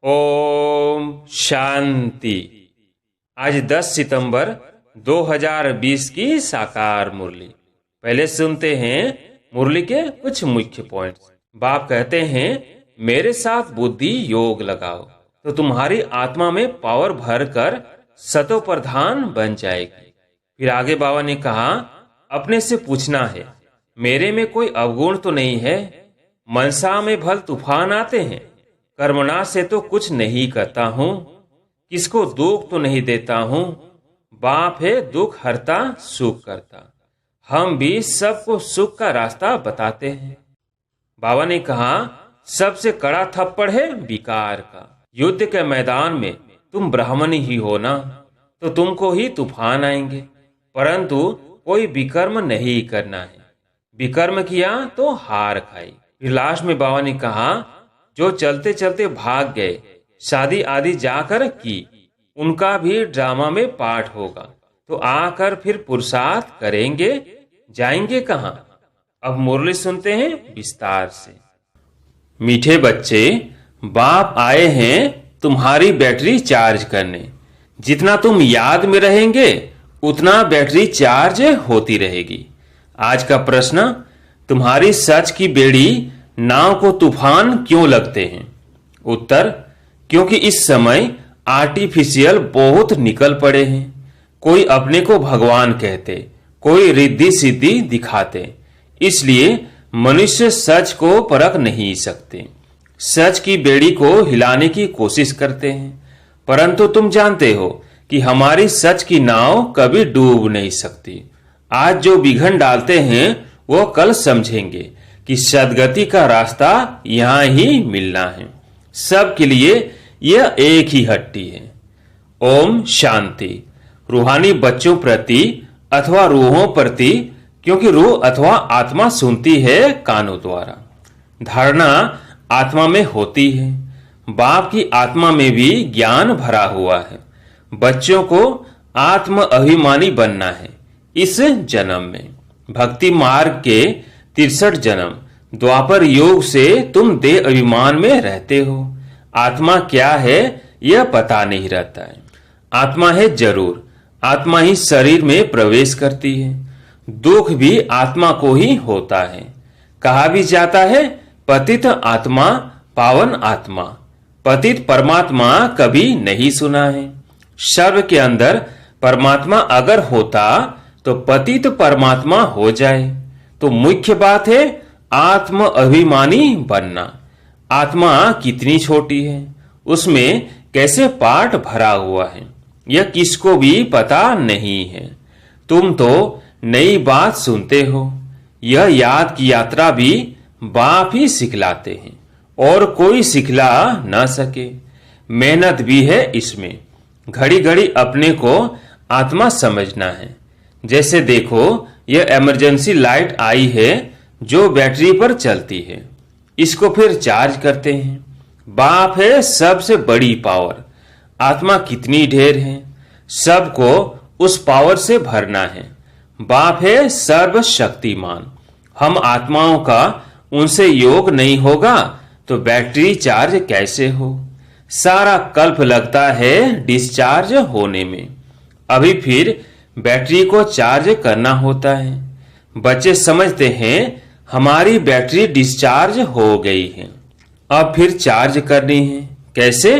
ओम शांति। आज 10 सितंबर 2020 की साकार मुरली। पहले सुनते हैं मुरली के कुछ मुख्य पॉइंट्स। बाप कहते हैं, मेरे साथ बुद्धि योग लगाओ तो तुम्हारी आत्मा में पावर भरकर सतो प्रधान बन जाएगी। फिर आगे बाबा ने कहा, अपने से पूछना है, मेरे में कोई अवगुण तो नहीं है। मनसा में भल तूफान आते हैं, कर्मणा से तो कुछ नहीं करता हूँ, किसको दुख तो नहीं देता हूँ। बाप है दुख हरता सुख करता, हम भी सबको सुख का रास्ता बताते हैं। बाबा ने कहा, सबसे कड़ा थप्पड़ है विकार का। युद्ध के मैदान में तुम ब्राह्मण ही हो ना, तो तुमको ही तूफान आएंगे, परंतु कोई विकर्म नहीं करना है। विकर्म किया तो हार खाई। फिर लास्ट में बाबा ने कहा, जो चलते चलते भाग गए, शादी आदि जाकर की, उनका भी ड्रामा में पार्ट होगा, तो आकर फिर पुरुषार्थ करेंगे, जाएंगे कहाँ। अब मुरली सुनते हैं विस्तार से। मीठे बच्चे, बाप आए हैं तुम्हारी बैटरी चार्ज करने। जितना तुम याद में रहेंगे उतना बैटरी चार्ज होती रहेगी। आज का प्रश्न, तुम्हारी सच की बेड़ी नाव को तूफान क्यों लगते हैं? उत्तर, क्योंकि इस समय आर्टिफिशियल बहुत निकल पड़े हैं। कोई अपने को भगवान कहते, कोई रिद्धि सिद्धि दिखाते, इसलिए मनुष्य सच को परख नहीं सकते। सच की बेड़ी को हिलाने की कोशिश करते हैं, परंतु तुम जानते हो कि हमारी सच की नाव कभी डूब नहीं सकती। आज जो विघन डालते हैं वो कल समझेंगे कि सदगति का रास्ता यहां ही मिलना है। सबके लिए यह एक ही हट्टी है। ओम शांति। रूहानी बच्चों प्रति अथवा रूहों प्रति, क्योंकि रूह अथवा आत्मा सुनती है कानों द्वारा। धारणा आत्मा में होती है। बाप की आत्मा में भी ज्ञान भरा हुआ है। बच्चों को आत्म अभिमानी बनना है इस जन्म में। भक्ति मार्ग के 63 जन्म द्वापर योग से तुम देह अभिमान में रहते हो। आत्मा क्या है यह पता नहीं रहता है। आत्मा है जरूर, आत्मा ही शरीर में प्रवेश करती है। दुख भी आत्मा को ही होता है। कहा भी जाता है, पतित आत्मा पावन आत्मा। पतित परमात्मा कभी नहीं सुना है। सर्व के अंदर परमात्मा अगर होता तो पतित परमात्मा हो जाए। तो मुख्य बात है आत्म अभिमानी बनना। आत्मा कितनी छोटी है, उसमें कैसे पार्ट भरा हुआ है, यह किसको भी पता नहीं है। तुम तो नई बात सुनते हो। यह याद की यात्रा भी बाप ही सिखलाते हैं और कोई सिखला न सके। मेहनत भी है इसमें। घड़ी घड़ी अपने को आत्मा समझना है। जैसे देखो, यह इमरजेंसी लाइट आई है जो बैटरी पर चलती है, इसको फिर चार्ज करते हैं। बाप है सबसे बड़ी पावर। आत्मा कितनी ढेर है, सबको उस पावर से भरना है। बाप है सर्वशक्तिमान। हम आत्माओं का उनसे योग नहीं होगा तो बैटरी चार्ज कैसे हो। सारा कल्प लगता है डिस्चार्ज होने में। अभी फिर बैटरी को चार्ज करना होता है। बच्चे समझते हैं हमारी बैटरी डिस्चार्ज हो गई है, अब फिर चार्ज करनी है। कैसे?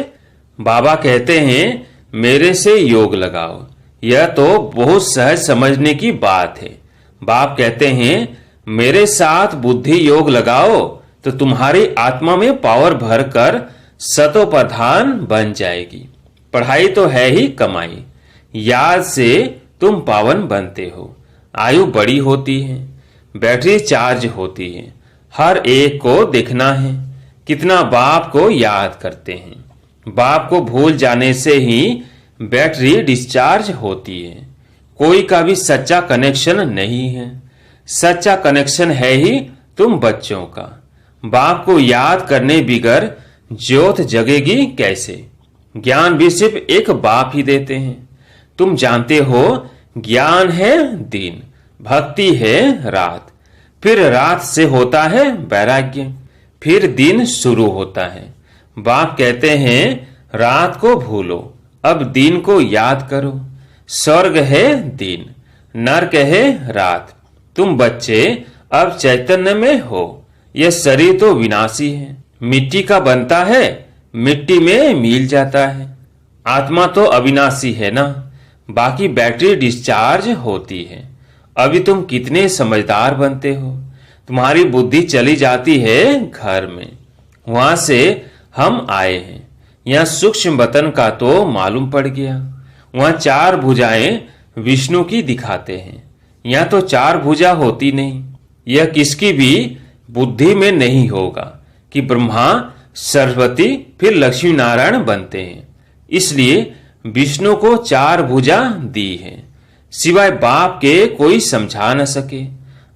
बाबा कहते हैं, मेरे से योग लगाओ। यह तो बहुत सहज समझने की बात है। बाप कहते हैं, मेरे साथ बुद्धि योग लगाओ तो तुम्हारी आत्मा में पावर भरकर सतो प्रधान बन जाएगी। पढ़ाई तो है ही कमाई, याद से तुम पावन बनते हो। आयु बड़ी होती है, बैटरी चार्ज होती है। हर एक को देखना है कितना बाप को याद करते हैं। बाप को भूल जाने से ही बैटरी डिस्चार्ज होती है। कोई का भी सच्चा कनेक्शन नहीं है। सच्चा कनेक्शन है ही तुम बच्चों का। बाप को याद करने बिगर ज्योत जगेगी कैसे? ज्ञान भी सिर्फ एक बाप ही देते हैं। तुम जानते हो, ज्ञान है दिन, भक्ति है रात, फिर रात से होता है वैराग्य, फिर दिन शुरू होता है। बाप कहते हैं रात को भूलो, अब दिन को याद करो। स्वर्ग है दिन, नरक है रात। तुम बच्चे अब चैतन्य में हो। यह शरीर तो विनाशी है, मिट्टी का बनता है, मिट्टी में मिल जाता है। आत्मा तो अविनाशी है ना, बाकी बैटरी डिस्चार्ज होती है। अभी तुम कितने समझदार बनते हो। तुम्हारी बुद्धि चली जाती है घर में, वहां से हम आए हैं। यहाँ सूक्ष्म वतन का तो मालूम पड़ गया। वहां 4 भुजाएं विष्णु की दिखाते हैं, यहाँ तो 4 भुजा होती नहीं। यह किसकी भी बुद्धि में नहीं होगा कि ब्रह्मा सरस्वती फिर लक्ष्मी नारायण बनते हैं। इसलिए विष्णु को 4 भुजा दी है, सिवाय बाप के कोई समझा न सके।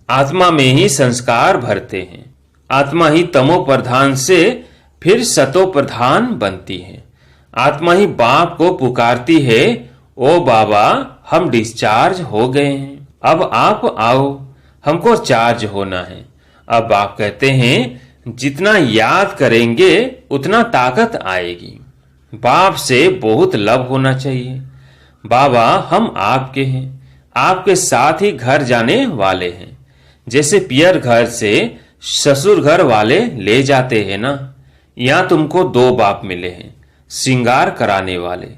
आत्मा में ही संस्कार भरते हैं। आत्मा ही तमो प्रधान से फिर सतो प्रधान बनती है। आत्मा ही बाप को पुकारती है, ओ बाबा हम डिस्चार्ज हो गए हैं, अब आप आओ, हमको चार्ज होना है। अब बाप कहते हैं जितना याद करेंगे उतना ताकत आएगी। बाप से बहुत लव होना चाहिए। बाबा हम आपके हैं, आपके साथ ही घर जाने वाले हैं। जैसे पियर घर से ससुर घर वाले ले जाते हैं ना, यहाँ तुमको 2 बाप मिले हैं, श्रृंगार कराने वाले।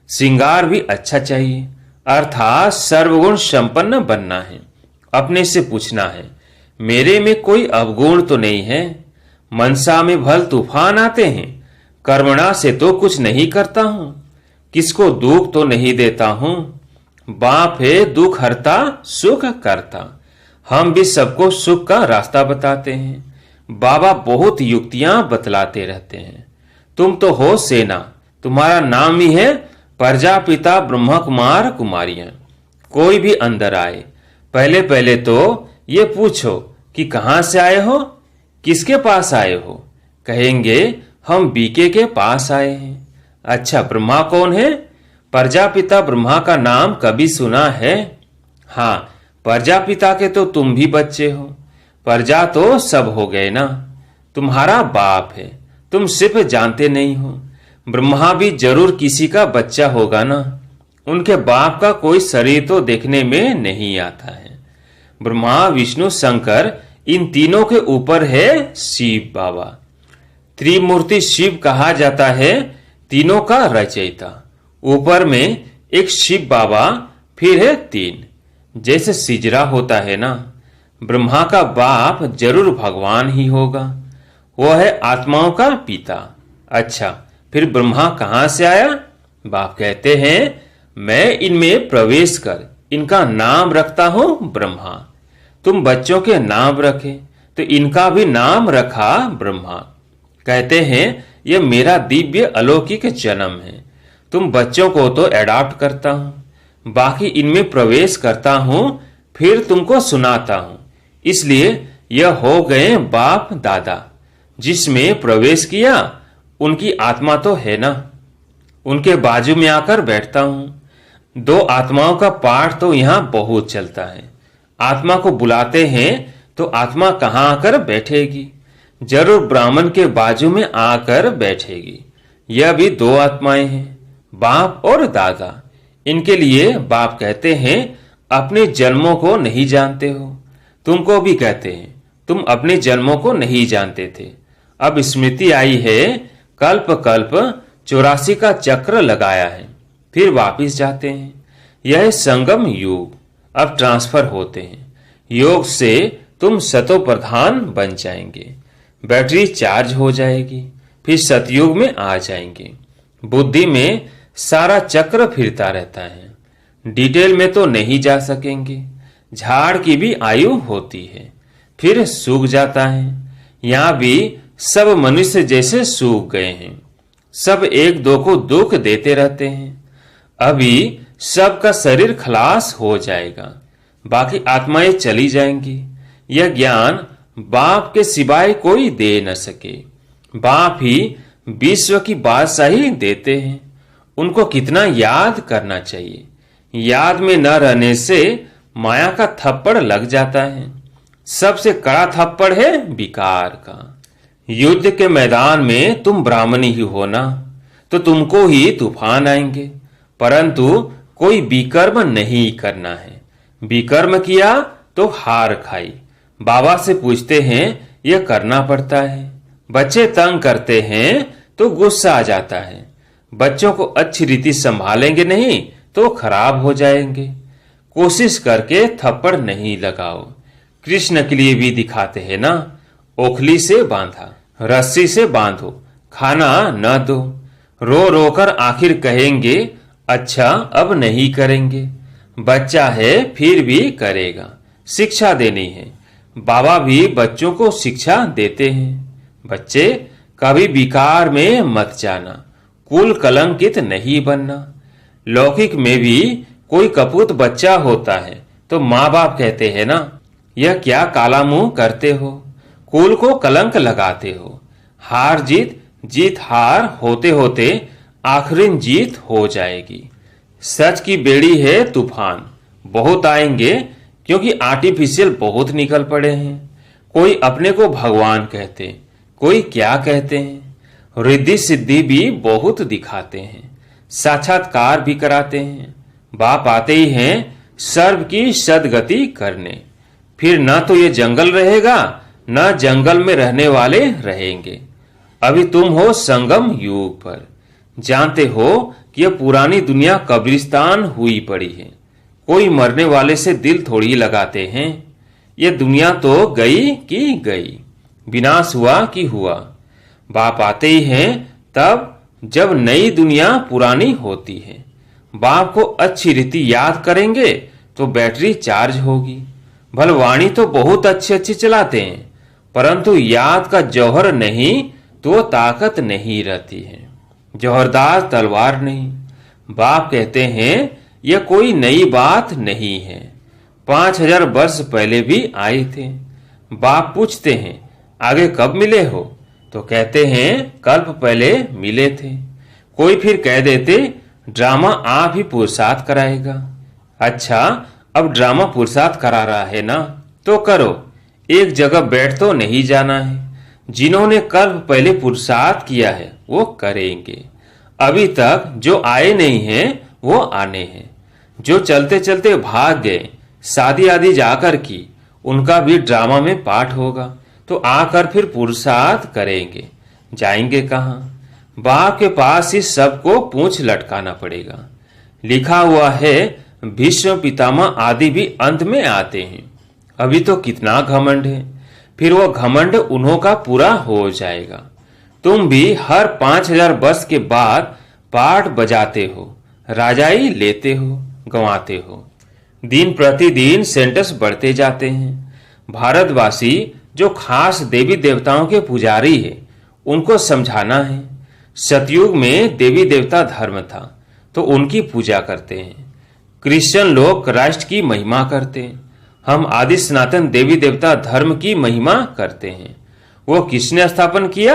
श्रृंगार भी अच्छा चाहिए, अर्थात सर्वगुण संपन्न बनना है। अपने से पूछना है मेरे में कोई अवगुण तो नहीं है। मनसा में भल तूफान आते हैं, कर्मणा से तो कुछ नहीं करता हूं, किसको दुख तो नहीं देता हूं। बाप है दुख हरता सुख करता। हम भी सबको सुख का रास्ता बताते हैं। बाबा बहुत युक्तियां बतलाते रहते हैं। तुम तो हो सेना, तुम्हारा नाम ही है प्रजापिता ब्रह्मा कुमार कुमारियां। कोई भी अंदर आए, पहले पहले तो ये पूछो कि कहां से आए हो, किसके पास आए हो। कहेंगे हम बीके के पास आए हैं। अच्छा ब्रह्मा कौन है? प्रजापिता ब्रह्मा का नाम कभी सुना है? हाँ, प्रजापिता के तो तुम भी बच्चे हो। प्रजा तो सब हो गए ना, तुम्हारा बाप है, तुम सिर्फ जानते नहीं हो। ब्रह्मा भी जरूर किसी का बच्चा होगा ना, उनके बाप का कोई शरीर तो देखने में नहीं आता है। ब्रह्मा विष्णु शंकर इन तीनों के ऊपर है शिव बाबा। त्रिमूर्ति शिव कहा जाता है, तीनों का रचयिता। ऊपर में एक शिव बाबा, फिर है 3, जैसे सिजरा होता है ना। ब्रह्मा का बाप जरूर भगवान ही होगा, वो है आत्माओं का पिता। अच्छा फिर ब्रह्मा कहां से आया? बाप कहते हैं मैं इनमें प्रवेश कर इनका नाम रखता हूं ब्रह्मा। तुम बच्चों के नाम रखे तो इनका भी नाम रखा ब्रह्मा। कहते हैं यह मेरा दिव्य अलौकिक जन्म है। तुम बच्चों को तो एडॉप्ट करता हूं, बाकी इनमें प्रवेश करता हूं, फिर तुमको सुनाता हूं। इसलिए यह हो गए बाप दादा। जिसमें प्रवेश किया उनकी आत्मा तो है ना, उनके बाजू में आकर बैठता हूं। 2 आत्माओं का पाठ तो यहां बहुत चलता है। आत्मा को बुलाते हैं तो आत्मा कहां आकर बैठेगी? जरूर ब्राह्मण के बाजू में आकर बैठेगी। यह भी 2 आत्माएं हैं, बाप और दादा। इनके लिए बाप कहते हैं अपने जन्मों को नहीं जानते हो। तुमको भी कहते हैं तुम अपने जन्मों को नहीं जानते थे। अब स्मृति आई है, कल्प कल्प 84 का चक्र लगाया है, फिर वापिस जाते हैं। यह संगम युग, अब ट्रांसफर होते हैं। योग से तुम सतो प्रधान बन जाएंगे, बैटरी चार्ज हो जाएगी, फिर सतयुग में आ जाएंगे। बुद्धि में सारा चक्र फिरता रहता है। डिटेल में तो नहीं जा सकेंगे। झाड़ की भी आयु होती है, फिर सूख जाता है। यहां भी सब मनुष्य जैसे सूख गए हैं, सब एक दो को दुख देते रहते हैं। अभी सबका शरीर खलास हो जाएगा, बाकी आत्माएं चली जाएंगी। यह ज्ञान बाप के सिवाय कोई दे न सके। बाप ही विश्व की बादशाही देते हैं। उनको कितना याद करना चाहिए। याद में न रहने से माया का थप्पड़ लग जाता है। सबसे कड़ा थप्पड़ है विकार का। युद्ध के मैदान में तुम ब्राह्मण ही हो ना, तो तुमको ही तूफान आएंगे, परंतु कोई विकर्म नहीं करना है। विकर्म किया तो हार खाई। बाबा से पूछते हैं, यह करना पड़ता है। बच्चे तंग करते हैं तो गुस्सा आ जाता है। बच्चों को अच्छी रीति संभालेंगे नहीं तो खराब हो जाएंगे। कोशिश करके थप्पड़ नहीं लगाओ। कृष्ण के लिए भी दिखाते हैं ना, ओखली से बांधा, रस्सी से बांधो, खाना न दो। रो रो कर आखिर कहेंगे, अच्छा अब नहीं करेंगे। बच्चा है फिर भी करेगा। शिक्षा देनी है। बाबा भी बच्चों को शिक्षा देते हैं। बच्चे कभी विकार में मत जाना, कुल कलंकित नहीं बनना। लौकिक में भी कोई कपूत बच्चा होता है तो माँ बाप कहते हैं ना, यह क्या काला मुंह करते हो, कुल को कलंक लगाते हो। हार जीत, जीत हार होते होते आखिरी जीत हो जाएगी। सच की बेड़ी है तूफान, बहुत आएंगे क्योंकि आर्टिफिशियल बहुत निकल पड़े हैं। कोई अपने को भगवान कहते, कोई क्या कहते हैं। रिद्धि सिद्धि भी बहुत दिखाते हैं, साक्षात्कार भी कराते हैं। बाप आते ही हैं सर्व की सदगति करने। फिर न तो ये जंगल रहेगा, न जंगल में रहने वाले रहेंगे। अभी तुम हो संगम युग पर। जानते हो कि यह पुरानी दुनिया कब्रिस्तान हुई पड़ी है। कोई मरने वाले से दिल थोड़ी लगाते हैं। ये दुनिया तो गई कि गई, विनाश हुआ कि हुआ। बाप आते ही हैं तब जब नई दुनिया पुरानी होती है। बाप को अच्छी रीति याद करेंगे तो बैटरी चार्ज होगी। भल वाणी तो बहुत अच्छी अच्छी चलाते हैं, परंतु याद का जौहर नहीं तो ताकत नहीं रहती है। जौहरदार तलवार नहीं। बाप कहते हैं यह कोई नई बात नहीं है। 5000 वर्ष पहले भी आए थे। बाप पूछते हैं आगे कब मिले हो, तो कहते हैं कल्प पहले मिले थे। कोई फिर कह देते ड्रामा आप ही पुरुषार्थ कराएगा। अच्छा अब ड्रामा पुरुषार्थ करा रहा है ना, तो करो। एक जगह बैठ तो नहीं जाना है। जिन्होंने कल्प पहले पुरुषार्थ किया है वो करेंगे। अभी तक जो आए नहीं हैं वो आने हैं। जो चलते चलते भाग गए, शादी आदि जाकर की, उनका भी ड्रामा में पाठ होगा तो आकर फिर पुरुषार्थ करेंगे। जाएंगे कहाँ? बाप के पास ही सबको पूंछ लटकाना पड़ेगा। लिखा हुआ है भीष्म पितामह आदि भी अंत में आते हैं। अभी तो कितना घमंड है, फिर वो घमंड उन्हों का पूरा हो जाएगा। तुम भी हर 5000 वर्ष के बाद पाठ बजाते हो, राजाई लेते हो, गंवाते हो। दिन प्रतिदिन सेंटस बढ़ते जाते हैं। भारतवासी जो खास देवी देवताओं के पुजारी है उनको समझाना है। सतयुग में देवी देवता धर्म था तो उनकी पूजा करते हैं। क्रिश्चियन लोग राष्ट्र की महिमा करते हैं। हम आदि सनातन देवी देवता धर्म की महिमा करते हैं। वो किसने स्थापन किया?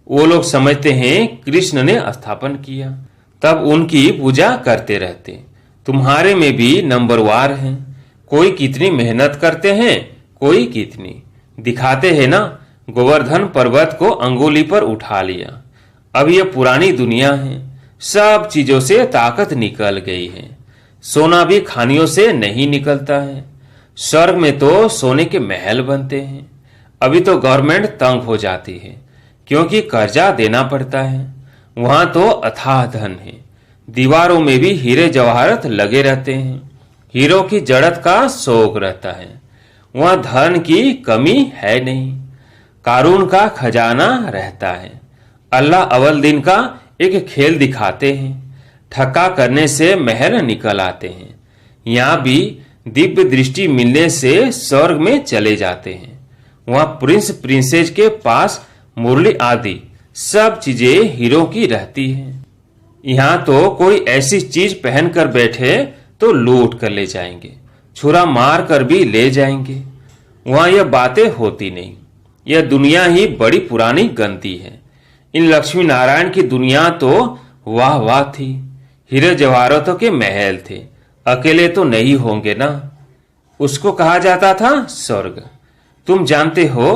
वो लोग समझते हैं कृष्ण ने स्थापन किया, तब उनकी पूजा करते रहते। तुम्हारे में भी नंबरवार हैं। कोई कितनी मेहनत करते हैं, कोई कितनी। दिखाते हैं ना, गोवर्धन पर्वत को अंगुली पर उठा लिया। अब यह पुरानी दुनिया है, सब चीजों से ताकत निकल गई है। सोना भी खानियों से नहीं निकलता है। स्वर्ग में तो सोने के महल बनते हैं। अभी तो गवर्नमेंट तंग हो जाती है क्योंकि कर्जा देना पड़ता है। वहां तो अथाह धन है। दीवारों में भी हीरे जवाहरत लगे रहते हैं। हीरो की जड़त का शौक रहता है। वहां धन की कमी है नहीं। कारून का खजाना रहता है। अल्लाह अव्वल दिन का एक खेल दिखाते हैं। ठक्का करने से महल निकल आते हैं। यहाँ भी दिव्य दृष्टि मिलने से स्वर्ग में चले जाते हैं। वहां प्रिंस प्रिंसेस के पास मुरली आदि सब चीजें हीरो की रहती है। यहाँ तो कोई ऐसी चीज पहन कर बैठे तो लूट कर ले जाएंगे, छुरा मार कर भी ले जाएंगे। वहां यह बातें होती नहीं। यह दुनिया ही बड़ी पुरानी गंदी है। इन लक्ष्मी नारायण की दुनिया तो वाह वाह थी। हीरे जवाहरातों के महल थे। अकेले तो नहीं होंगे ना। उसको कहा जाता था स्वर्ग। तुम जानते हो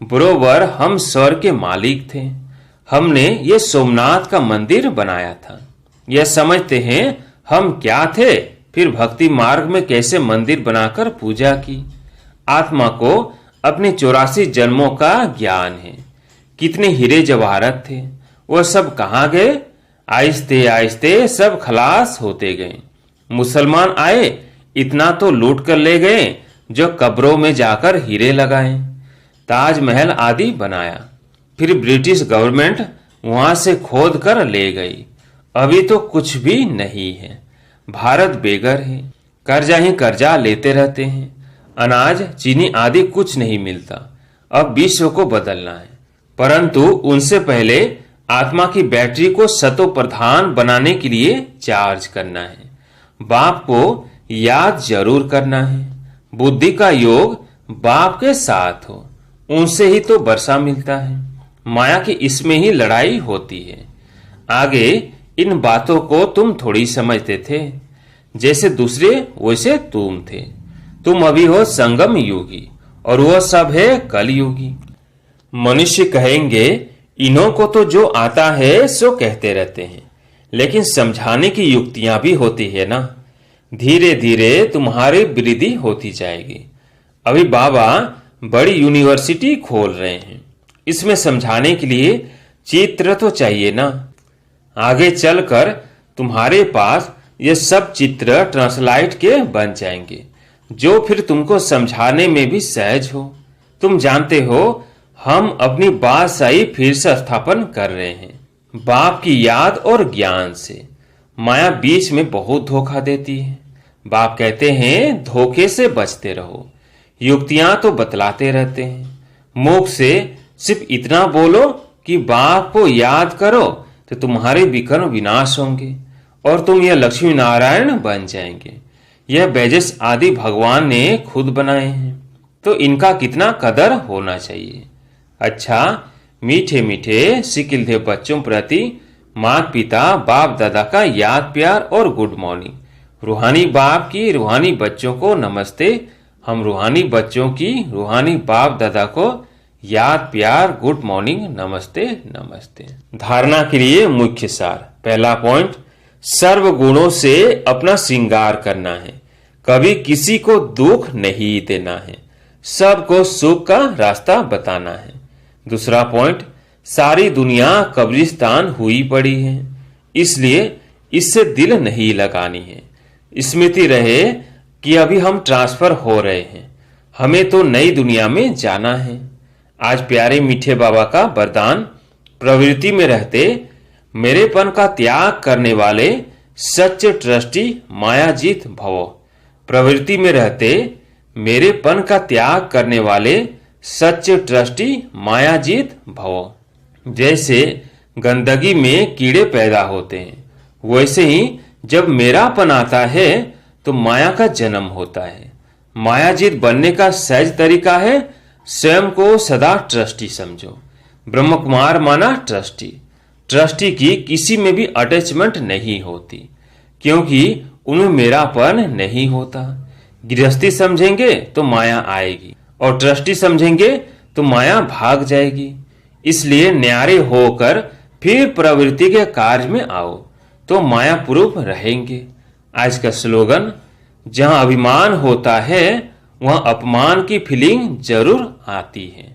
बरोबर हम स्वर्ग के मालिक थे। हमने ये सोमनाथ का मंदिर बनाया था। यह समझते हैं हम क्या थे, फिर भक्ति मार्ग में कैसे मंदिर बनाकर पूजा की। आत्मा को अपने 84 जन्मों का ज्ञान है। कितने हीरे जवाहरात थे, वह सब कहाँ गए? आहिस्ते आहिस्ते सब खलास होते गए। मुसलमान आए, इतना तो लूट कर ले गए जो कब्रों में जाकर हीरे लगाए, ताजमहल आदि बनाया। फिर ब्रिटिश गवर्नमेंट वहां से खोद कर ले गई। अभी तो कुछ भी नहीं है। भारत बेघर है, कर्जा ही कर्जा लेते रहते हैं। अनाज चीनी आदि कुछ नहीं मिलता। अब विश्व को बदलना है, परंतु उनसे पहले आत्मा की बैटरी को शतो प्रधान बनाने के लिए चार्ज करना है। बाप को याद जरूर करना है। बुद्धि का योग बाप के साथ हो, उनसे ही तो वर्षा मिलता है। माया की इसमें ही लड़ाई होती है। आगे इन बातों को तुम थोड़ी समझते थे। जैसे दूसरे वैसे तुम थे। तुम अभी हो संगम योगी और वह सब है कल योगी। मनुष्य कहेंगे इन्हों को तो जो आता है सो कहते रहते हैं, लेकिन समझाने की युक्तियां भी होती है ना। धीरे धीरे तुम्हारी वृद्धि होती जाएगी। अभी बाबा बड़ी यूनिवर्सिटी खोल रहे हैं, इसमें समझाने के लिए चित्र तो चाहिए ना। आगे चलकर तुम्हारे पास ये सब चित्र ट्रांसलाइट के बन जाएंगे, जो फिर तुमको समझाने में भी सहज हो। तुम जानते हो हम अपनी बादशाही फिर से स्थापन कर रहे हैं, बाप की याद और ज्ञान से। माया बीच में बहुत धोखा देती है। बाप कहते हैं धोखे से बचते रहो। युक्तियां तो बतलाते रहते हैं, मुख से सिर्फ इतना बोलो कि बाप को याद करो तो तुम्हारे विकर्म विनाश होंगे और तुम यह लक्ष्मी नारायण बन जाएंगे। यह बैजस आदि भगवान ने खुद बनाए हैं, तो इनका कितना कदर होना चाहिए। अच्छा, मीठे मीठे सिकिलधे बच्चों प्रति माता पिता बाप दादा का याद प्यार और गुड मॉर्निंग। रूहानी बाप की रूहानी बच्चों को नमस्ते। हम रूहानी बच्चों की रूहानी बाप दादा को याद प्यार गुड मॉर्निंग नमस्ते नमस्ते। धारणा के लिए मुख्य सार। पहला पॉइंट, सर्व गुणों से अपना श्रृंगार करना है। कभी किसी को दुख नहीं देना है, सबको सुख का रास्ता बताना है। दूसरा पॉइंट, सारी दुनिया कब्रिस्तान हुई पड़ी है, इसलिए इससे दिल नहीं लगानी है। स्मृति रहे कि अभी हम ट्रांसफर हो रहे हैं, हमें तो नई दुनिया में जाना है। आज प्यारे मीठे बाबा का वरदान, प्रवृत्ति में रहते मेरेपन का त्याग करने वाले सच्चे ट्रस्टी मायाजीत भवो। प्रवृत्ति में रहते मेरेपन का त्याग करने वाले सच्चे ट्रस्टी मायाजीत भवो। जैसे गंदगी में कीड़े पैदा होते हैं, वैसे ही जब मेरापन आता है तो माया का जन्म होता है। मायाजीत बनने का सहज तरीका है स्वयं को सदा ट्रस्टी समझो। ब्रह्म कुमार माना ट्रस्टी। ट्रस्टी की किसी में भी अटैचमेंट नहीं होती, क्योंकि उनमें मेरापन नहीं होता। गृहस्थी समझेंगे तो माया आएगी और ट्रस्टी समझेंगे तो माया भाग जाएगी। इसलिए न्यारे होकर फिर प्रवृत्ति के कार्य में आओ तो माया पूर्व रहेंगे। आज का स्लोगन, जहां अभिमान होता है वहां अपमान की फीलिंग जरूर आती है।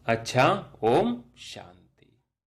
अच्छा, ओम शांति।